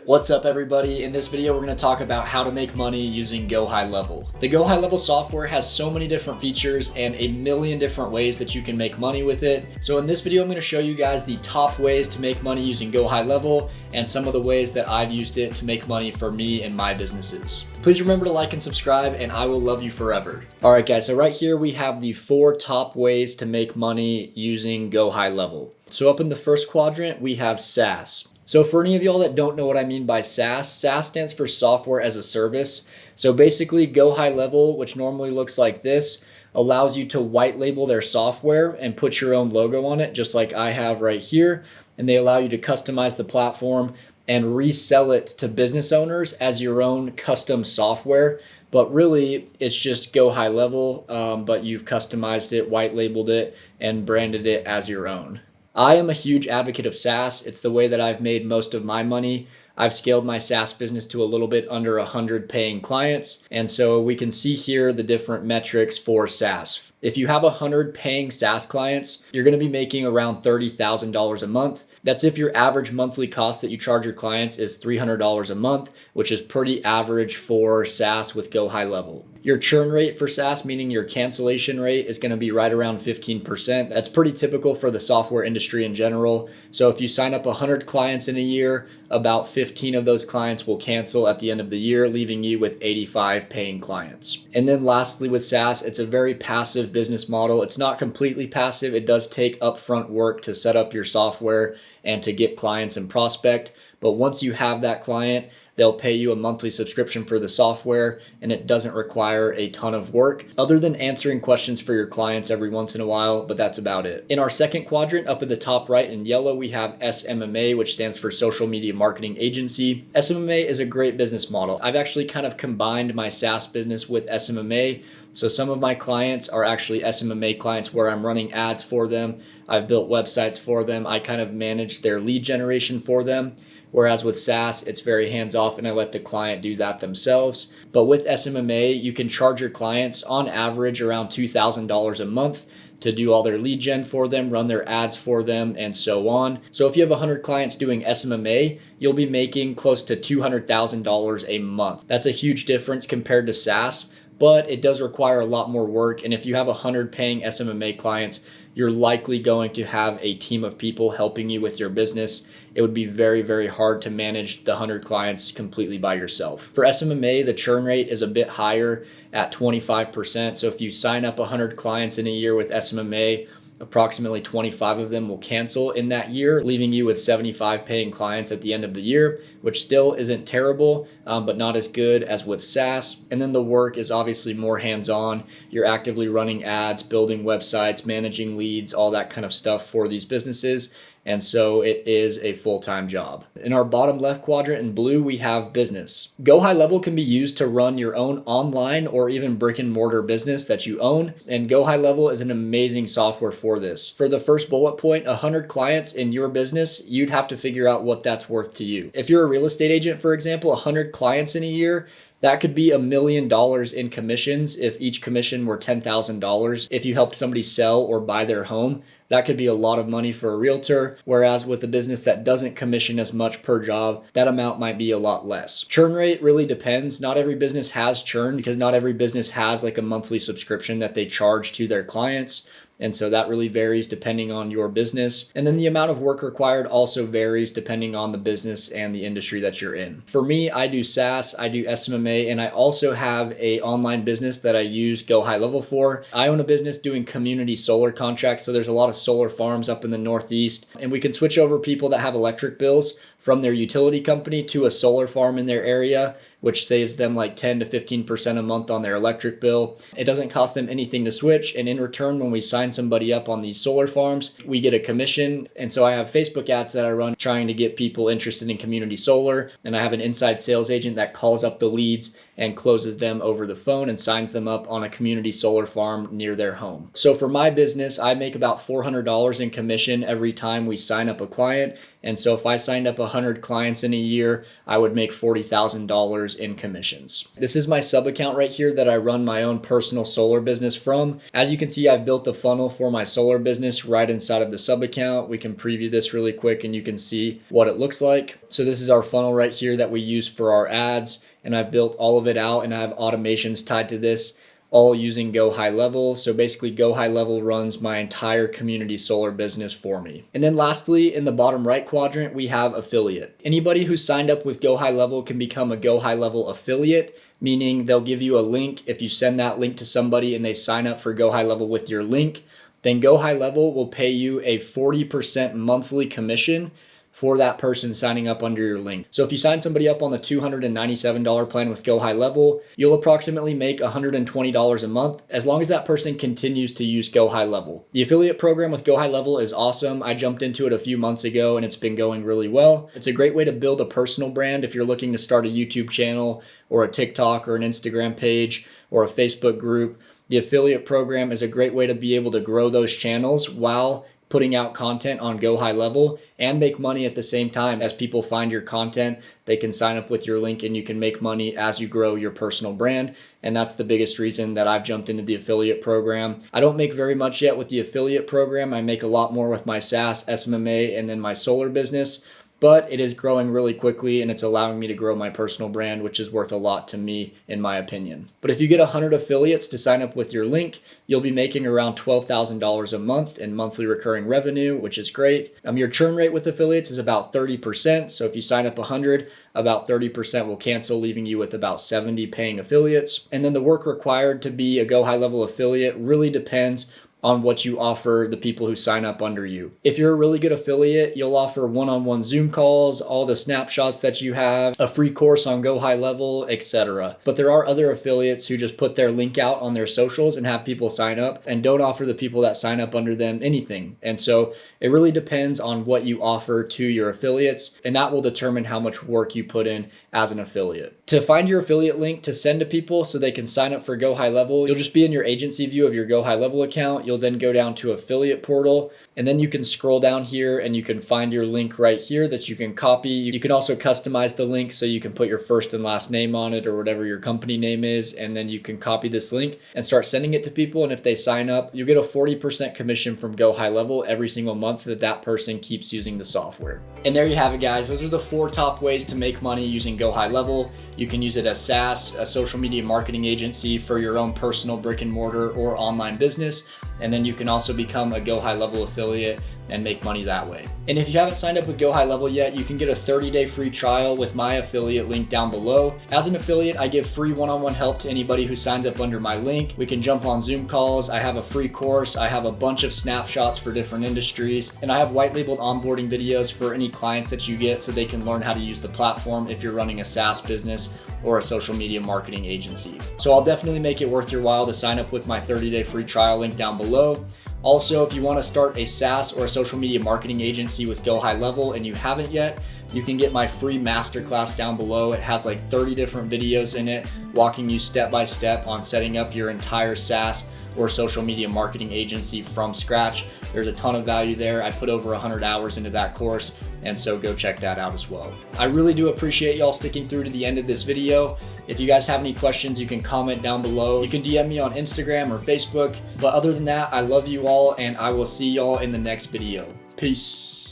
What's up everybody? In this video we're going to talk about how to make money using GoHighLevel. The GoHighLevel software has so many different features and a million different ways that you can make money with it. So in this video I'm going to show you guys the top ways to make money using GoHighLevel and some of the ways that I've used it to make money for me and my businesses. Please remember to like and subscribe and I will love you forever. Alright guys, so right here we have the 4 top ways to make money using GoHighLevel. So up in the first quadrant we have SaaS. So for any of y'all that don't know what I mean by SaaS, SaaS stands for software as a service. So basically GoHighLevel, which normally looks like this, allows you to white label their software and put your own logo on it, just like I have right here. And they allow you to customize the platform and resell it to business owners as your own custom software. But really, it's just GoHighLevel, but you've customized it, white labeled it, and branded it as your own. I am a huge advocate of SaaS. It's the way that I've made most of my money. I've scaled my SaaS business to a little bit under 100 paying clients. And so we can see here the different metrics for SaaS. If you have 100 paying SaaS clients, you're going to be making around $30,000 a month. That's if your average monthly cost that you charge your clients is $300 a month, which is pretty average for SaaS with GoHighLevel. Your churn rate for SaaS, meaning your cancellation rate, is going to be right around 15%. That's pretty typical for the software industry in general. So if you sign up 100 clients in a year, about 15 of those clients will cancel at the end of the year, leaving you with 85 paying clients. And then lastly with SaaS, it's a very passive business model. It's not completely passive. It does take upfront work to set up your software and to get clients and prospect. But once you have that client, they'll pay you a monthly subscription for the software, and it doesn't require a ton of work other than answering questions for your clients every once in a while, but that's about it. In our second quadrant, up at the top right in yellow, we have SMMA, which stands for Social Media Marketing Agency. SMMA is a great business model. I've actually kind of combined my SaaS business with SMMA. So some of my clients are actually SMMA clients where I'm running ads for them. I've built websites for them. I kind of manage their lead generation for them. Whereas with SaaS, it's very hands-off and I let the client do that themselves. But with SMMA, you can charge your clients on average around $2,000 a month to do all their lead gen for them, run their ads for them, and so on. So if you have 100 clients doing SMMA, you'll be making close to $200,000 a month. That's a huge difference compared to SaaS, but it does require a lot more work. And if you have 100 paying SMMA clients, you're likely going to have a team of people helping you with your business. It would be very, very hard to manage the 100 clients completely by yourself. For SMMA, the churn rate is a bit higher at 25%. So if you sign up 100 clients in a year with SMMA, approximately 25 of them will cancel in that year, leaving you with 75 paying clients at the end of the year, which still isn't terrible, but not as good as with SaaS. And then the work is obviously more hands-on. You're actively running ads, building websites, managing leads, all that kind of stuff for these businesses. And so it is a full-time job. In our bottom left quadrant in blue, we have business. GoHighLevel can be used to run your own online or even brick and mortar business that you own. And GoHighLevel is an amazing software for this. For the first bullet point, 100 clients in your business, you'd have to figure out what that's worth to you. If you're a real estate agent, for example, 100 clients in a year, that could be $1 million in commissions if each commission were $10,000. If you helped somebody sell or buy their home, that could be a lot of money for a realtor. Whereas with a business that doesn't commission as much per job, that amount might be a lot less. Churn rate really depends. Not every business has churn because not every business has like a monthly subscription that they charge to their clients. And so that really varies depending on your business. And then the amount of work required also varies depending on the business and the industry that you're in. For me, I do SaaS, I do SMMA, and I also have an online business that I use GoHighLevel for. I own a business doing community solar contracts. So there's a lot of solar farms up in the Northeast, and we can switch over people that have electric bills from their utility company to a solar farm in their area, which saves them like 10 to 15% a month on their electric bill. It doesn't cost them anything to switch. And in return, when we sign somebody up on these solar farms, we get a commission. And so I have Facebook ads that I run trying to get people interested in community solar. And I have an inside sales agent that calls up the leads and closes them over the phone and signs them up on a community solar farm near their home. So for my business, I make about $400 in commission every time we sign up a client. And so if I signed up 100 clients in a year, I would make $40,000 in commissions. This is my sub account right here that I run my own personal solar business from. As you can see, I've built the funnel for my solar business right inside of the sub account. We can preview this really quick and you can see what it looks like. So this is our funnel right here that we use for our ads, and I've built all of it out, and I have automations tied to this, all using GoHighLevel. So basically GoHighLevel runs my entire community solar business for me. And then lastly, in the bottom right quadrant, we have affiliate. Anybody who signed up with GoHighLevel can become a GoHighLevel affiliate, meaning they'll give you a link. If you send that link to somebody and they sign up for GoHighLevel with your link, then GoHighLevel will pay you a 40% monthly commission for that person signing up under your link. So if you sign somebody up on the $297 plan with GoHighLevel, you'll approximately make $120 a month as long as that person continues to use GoHighLevel. The affiliate program with GoHighLevel is awesome. I jumped into it a few months ago and it's been going really well. It's a great way to build a personal brand if you're looking to start a YouTube channel or a TikTok or an Instagram page or a Facebook group. The affiliate program is a great way to be able to grow those channels while putting out content on GoHighLevel and make money at the same time. As people find your content, they can sign up with your link and you can make money as you grow your personal brand. And that's the biggest reason that I've jumped into the affiliate program. I don't make very much yet with the affiliate program. I make a lot more with my SaaS, SMMA, and then my solar business. But it is growing really quickly and it's allowing me to grow my personal brand, which is worth a lot to me in my opinion. But if you get 100 affiliates to sign up with your link, you'll be making around $12,000 a month in monthly recurring revenue, which is great. Your churn rate with affiliates is about 30%. So if you sign up 100, about 30% will cancel, leaving you with about 70 paying affiliates. And then the work required to be a GoHighLevel affiliate really depends on what you offer the people who sign up under you. If you're a really good affiliate, you'll offer one-on-one Zoom calls, all the snapshots that you have, a free course on GoHighLevel, etc. But there are other affiliates who just put their link out on their socials and have people sign up and don't offer the people that sign up under them anything. And so it really depends on what you offer to your affiliates, and that will determine how much work you put in as an affiliate. To find your affiliate link to send to people so they can sign up for GoHighLevel, you'll just be in your agency view of your GoHighLevel account. You'll then go down to affiliate portal, and then you can scroll down here and you can find your link right here that you can copy. You can also customize the link so you can put your first and last name on it or whatever your company name is, and then you can copy this link and start sending it to people. And if they sign up, you get a 40% commission from GoHighLevel every single month that person keeps using the software. And there you have it, guys. Those are the 4 top ways to make money using GoHighLevel. You can use it as SaaS, a social media marketing agency for your own personal brick and mortar or online business. And then you can also become a GoHighLevel affiliate and make money that way. And if you haven't signed up with GoHighLevel yet, you can get a 30-day free trial with my affiliate link down below. As an affiliate, I give free one-on-one help to anybody who signs up under my link. We can jump on Zoom calls. I have a free course. I have a bunch of snapshots for different industries. And I have white labeled onboarding videos for any clients that you get so they can learn how to use the platform if you're running a SaaS business or a social media marketing agency. So I'll definitely make it worth your while to sign up with my 30-day free trial link down below. Also, if you want to start a SaaS or a social media marketing agency with GoHighLevel and you haven't yet, you can get my free masterclass down below. It has like 30 different videos in it, walking you step by step on setting up your entire SaaS or social media marketing agency from scratch. There's a ton of value there. I put over 100 hours into that course, and so go check that out as well. I really do appreciate y'all sticking through to the end of this video. If you guys have any questions, you can comment down below. You can DM me on Instagram or Facebook. But other than that, I love you all, and I will see y'all in the next video. Peace.